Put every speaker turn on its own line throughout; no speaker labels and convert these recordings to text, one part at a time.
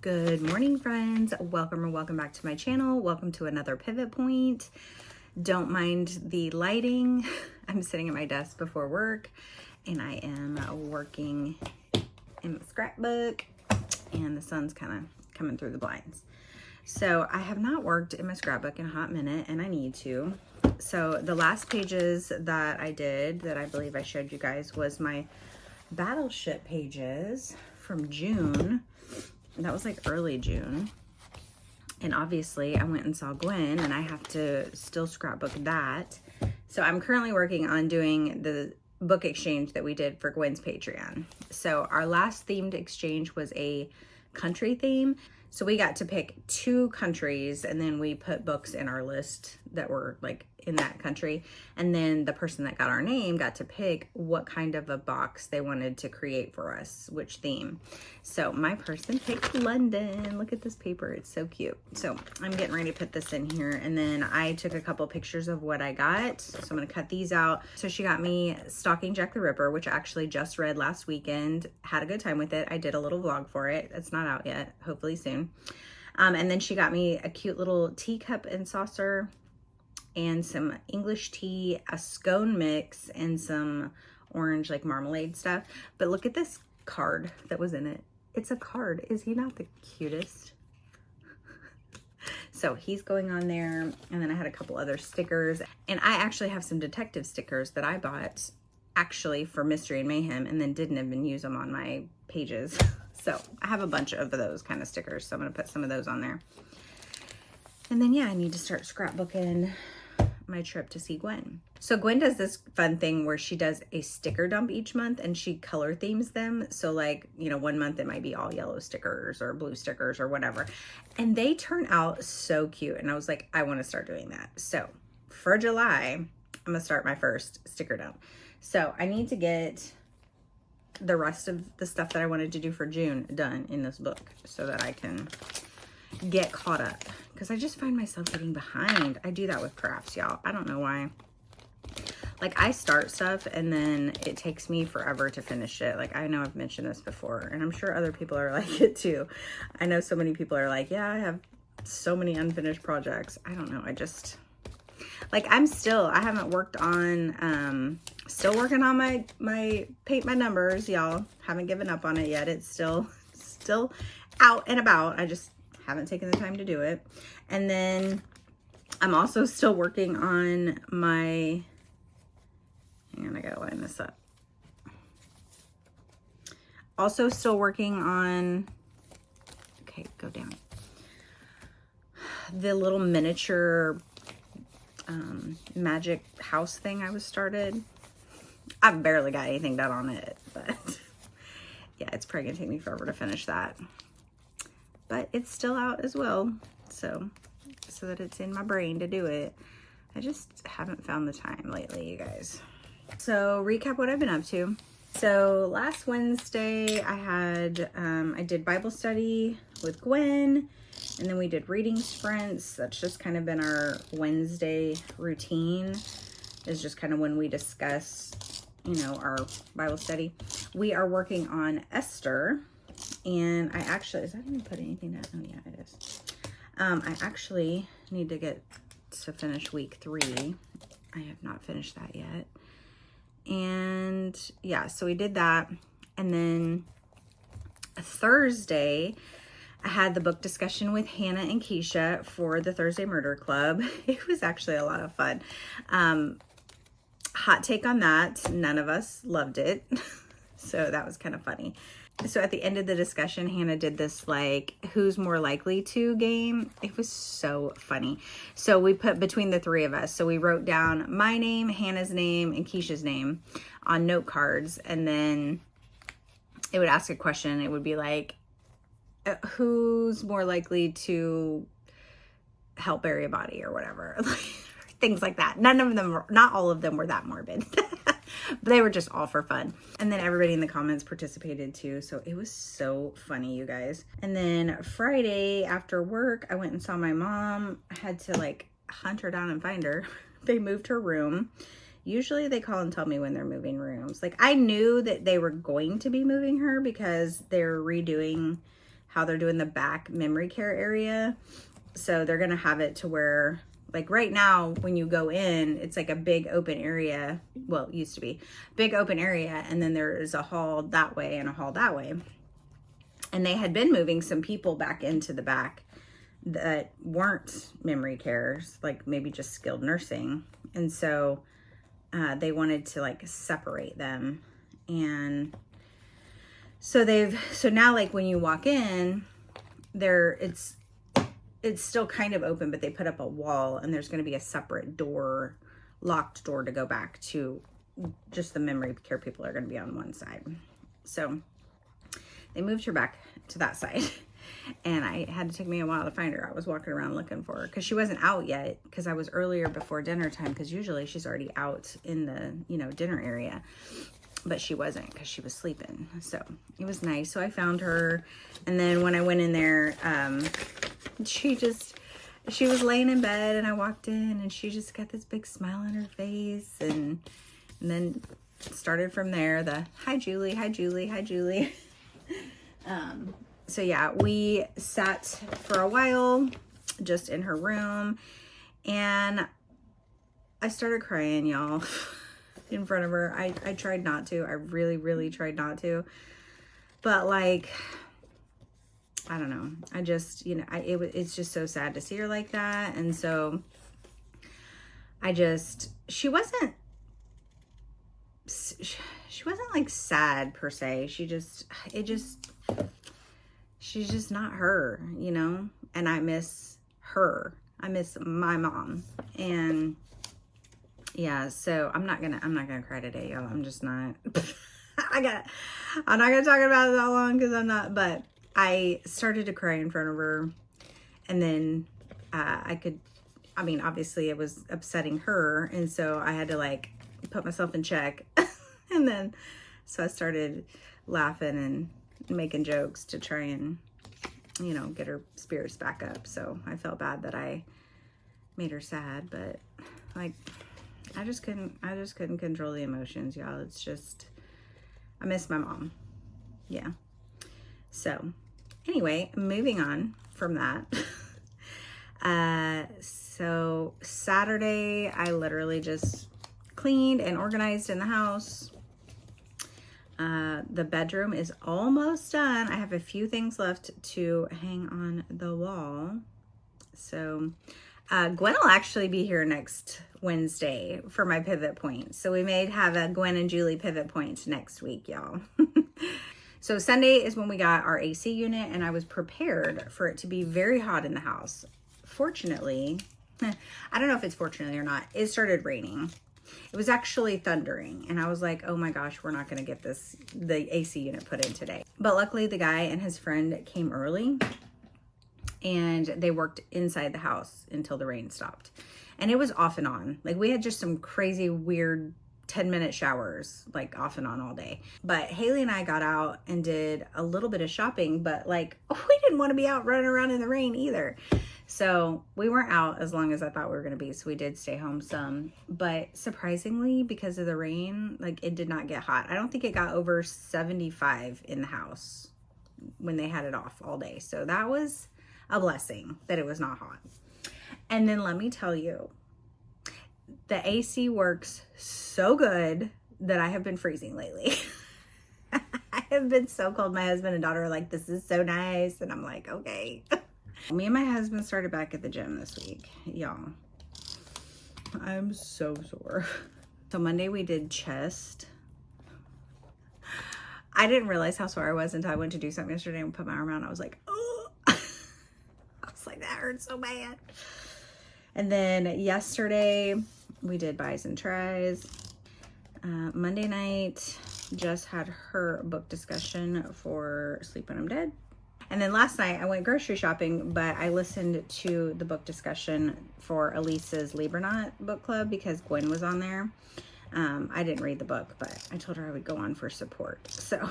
Good morning, friends. Welcome back to my channel. Welcome to another pivot point. Don't mind the lighting. I'm sitting at my desk before work and I am working in my scrapbook and the sun's kind of coming through the blinds. So I have not worked in my scrapbook in a hot minute and I need to. So the last pages that I did that I believe I showed you guys was my battleship pages from June. That was like early June. And obviously I went and saw Gwen and I have to still scrapbook that. So I'm currently working on doing the book exchange that we did for Gwen's Patreon. So our last themed exchange was a country theme. So we got to pick 2 countries and then we put books in our list that were like in that country. And then the person that got our name got to pick what kind of a box they wanted to create for us, which theme. So my person picked London. Look at this paper. It's so cute. So I'm getting ready to put this in here. And then I took a couple pictures of what I got. So I'm going to cut these out. So she got me Stalking Jack the Ripper, which I actually just read last weekend. Had a good time with it. I did a little vlog for it. It's not out yet. Hopefully soon. And then she got me a cute little teacup and saucer and some English tea, a scone mix, and some orange like marmalade stuff. But look at this card that was in it. It's a card. Is he not the cutest? So he's going on there. And then I had a couple other stickers. And I actually have some detective stickers that I bought actually for Mystery and Mayhem and then didn't even use them on my pages. So I have a bunch of those kind of stickers. So I'm going to put some of those on there. And then, yeah, I need to start scrapbooking my trip to see Gwen. So Gwen does this fun thing where she does a sticker dump each month and she color themes them. So like, you know, one month it might be all yellow stickers or blue stickers or whatever. And they turn out so cute. And I was like, I want to start doing that. So for July, I'm going to start my first sticker dump. So I need to get the rest of the stuff that I wanted to do for June done in this book so that I can get caught up, because I just find myself getting behind. I do that with crafts, y'all. I don't know why. Like I start stuff and then it takes me forever to finish it. Like I know I've mentioned this before and I'm sure other people are like it too. I know so many people are like, yeah, I have so many unfinished projects. I don't know. I just like I haven't worked on still working on my paint my numbers, y'all. Haven't given up on it yet. It's still out and about. I just haven't taken the time to do it. And then I'm also still working on my, hang on, I gotta line this up. Also still working on, okay, go down. The little miniature magic house thing I was started. I've barely got anything done on it, but yeah, it's probably gonna take me forever to finish that. But it's still out as well, so that it's in my brain to do it. I just haven't found the time lately, you guys. So recap what I've been up to. So last Wednesday I did Bible study with Gwen, and then we did reading sprints. That's just kind of been our Wednesday routine, is just kind of when we discuss, you know, our Bible study. We are working on Esther. And I actually, is that even put anything down? Oh yeah, it is. I actually need to get to finish week 3. I have not finished that yet. And yeah, so we did that. And then Thursday, I had the book discussion with Hannah and Keisha for the Thursday Murder Club. It was actually a lot of fun. Hot take on that, none of us loved it. So that was kind of funny. So at the end of the discussion, Hannah did this like who's more likely to game. It was so funny. So we put between the 3 of us. So we wrote down my name, Hannah's name, and Keisha's name on note cards. And then it would ask a question. It would be like, who's more likely to help bury a body or whatever. Things like that. Not all of them were that morbid. But they were just all for fun. And then everybody in the comments participated too. So it was so funny, you guys. And then Friday after work, I went and saw my mom. I had to like hunt her down and find her. They moved her room. Usually they call and tell me when they're moving rooms. Like I knew that they were going to be moving her because they're redoing how they're doing the back memory care area. So they're going to have it to where, like right now, when you go in, it's like a big open area. Well, it used to be big open area. And then there's a hall that way and a hall that way. And they had been moving some people back into the back that weren't memory cares, like maybe just skilled nursing. And so they wanted to like separate them. And so now like when you walk in there, it's still kind of open, but they put up a wall and there's going to be a separate door, locked door to go back to just the memory care people are going to be on one side. So they moved her back to that side. And I had to take me a while to find her. I was walking around looking for her because she wasn't out yet, because I was earlier before dinner time, because usually she's already out in the, dinner area. But she wasn't, because she was sleeping. So it was nice. So I found her. And then when I went in there, she was laying in bed, and I walked in and she just got this big smile on her face. And then started from there, the hi Julie, hi Julie, hi Julie. So yeah, we sat for a while just in her room, and I started crying, y'all, in front of her. I tried not to. I really, really tried not to. But like, I don't know. I just, it's just so sad to see her like that. And so she wasn't like sad per se. She's just not her, and I miss her. I miss my mom. And yeah, so I'm not gonna cry today, y'all. I'm just not. I'm not gonna talk about it that long, because I'm not, but I started to cry in front of her, and then obviously it was upsetting her, and so I had to like put myself in check. And then so I started laughing and making jokes to try and get her spirits back up. So I felt bad that I made her sad, but like I just couldn't control the emotions, y'all. It's just, I miss my mom. Yeah. So anyway, moving on from that. So Saturday I literally just cleaned and organized in the house. The bedroom is almost done. I have a few things left to hang on the wall. So Gwen will actually be here next Wednesday for my pivot point. So we may have a Gwen and Julie pivot point next week, y'all. So Sunday is when we got our AC unit, and I was prepared for it to be very hot in the house. Fortunately, I don't know if it's fortunately or not, it started raining. It was actually thundering, and I was like, oh my gosh, we're not going to get the AC unit put in today. But luckily the guy and his friend came early, and they worked inside the house until the rain stopped. And it was off and on. Like we had just some crazy weird 10-minute showers, like off and on all day. But Haley and I got out and did a little bit of shopping, but like we didn't want to be out running around in the rain either. So we weren't out as long as I thought we were going to be. So we did stay home some, but surprisingly, because of the rain, like it did not get hot. I don't think it got over 75 in the house when they had it off all day. So that was a blessing that it was not hot. And then let me tell you, the AC works so good that I have been freezing lately. I have been so cold. My husband and daughter are like, this is so nice. And I'm like, okay. Me and my husband started back at the gym this week, y'all. I'm so sore. So Monday we did chest. I didn't realize how sore I was until I went to do something yesterday and put my arm around. I was like, oh, I was like, that hurts so bad. And then yesterday we did buys and tries. Monday night, Jess had her book discussion for Sleep When I'm Dead. And then last night I went grocery shopping, but I listened to the book discussion for Elisa's Libranaut book club because Gwen was on there. I didn't read the book, but I told her I would go on for support. So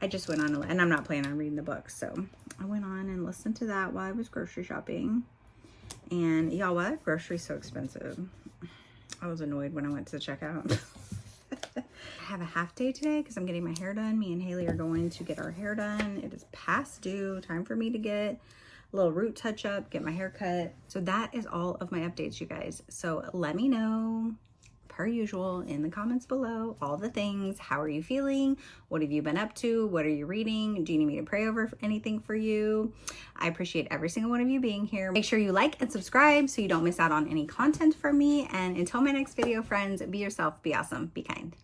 I just went on, and I'm not planning on reading the book. So I went on and listened to that while I was grocery shopping. And y'all, what? Grocery's so expensive. I was annoyed when I went to the checkout. have a half day today because I'm getting my hair done. Me and Haley are going to get our hair done. It is past due. Time for me to get a little root touch up, get my hair cut. So that is all of my updates, you guys. So let me know, per usual, in the comments below, all the things. How are you feeling? What have you been up to? What are you reading? Do you need me to pray over anything for you? I appreciate every single one of you being here. Make sure you like and subscribe so you don't miss out on any content from me. And until my next video, friends, be yourself, be awesome, be kind.